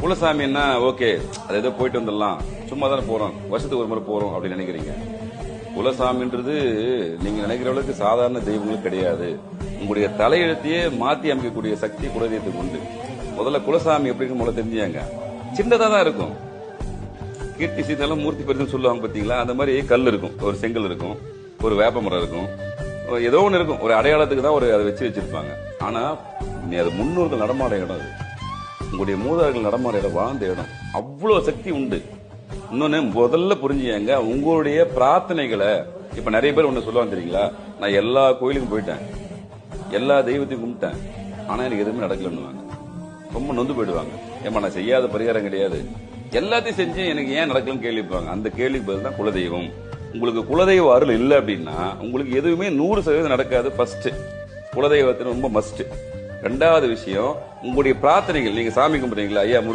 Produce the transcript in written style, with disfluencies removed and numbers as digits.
குலசாமின்னா okay அது ஏதோ போயிட்டு வந்துடலாம், சும்மா தானே போறோம், வருஷத்துக்கு ஒரு முறை போறோம் அப்படின்னு நினைக்கிறீங்க. குலசாமின்றது நீங்க நினைக்கிற அளவுக்கு சாதாரண தெய்வங்களும் கிடையாது. உங்களுடைய தலையெழுத்தையே மாத்தி அமைக்கக்கூடிய சக்தி குலதெய்வத்துக்கு உண்டு. முதல்ல குலசாமி எப்படின்னு முதல்ல தெரிஞ்சாங்க. சின்னதா தான் இருக்கும். கீர்த்தி சீதாலும் மூர்த்தி பெருசுன்னு சொல்லுவாங்க பாத்தீங்களா, அந்த மாதிரி கல் இருக்கும், ஒரு செங்கல் இருக்கும், ஒரு வேப்ப மரம் இருக்கும், ஏதோ ஒன்று இருக்கும். ஒரு அடையாளத்துக்கு தான் அதை வச்சு வச்சிருப்பாங்க. ஆனா அது முன்னோர்கள் நடமாட இடம், அது உங்களுடைய மூதார்கள் நடமாட இடம், வாழ்ந்த இடம். அவ்வளவு சக்தி உண்டு. இன்னொன்னு முதல்ல புரிஞ்சுங்க, உங்களுடைய பிரார்த்தனைகளை இப்ப நிறைய பேர் ஒண்ணு சொல்லுவாங்க தெரியுங்களா, நான் எல்லா கோயிலுக்கும் போயிட்டேன், எல்லா தெய்வத்தையும் கும்பிட்டேன், ஆனா எனக்கு எதுவுமே நடக்கலன்னுவாங்க. ரொம்ப நொந்து போயிடுவாங்க. ஏமா நான் செய்யாத பரிகாரம் கிடையாது, எல்லாத்தையும் செஞ்சு எனக்கு ஏன் நடக்கலன்னு கேள்விப்பாங்க. அந்த கேள்விக்கு பதில் தான் குலதெய்வம். உங்களுக்கு குலதெய்வ அருள் இல்லை அப்படின்னா உங்களுக்கு எதுவுமே 100% நடக்காது. ஃபர்ஸ்ட் குலதெய்வத்தின் ரொம்ப மஸ்ட். ரெண்டாவது விஷயம், உங்களுடைய பிரார்த்தனைகள், நீங்க சாமி கும்பிடுறீங்களா, ஐயா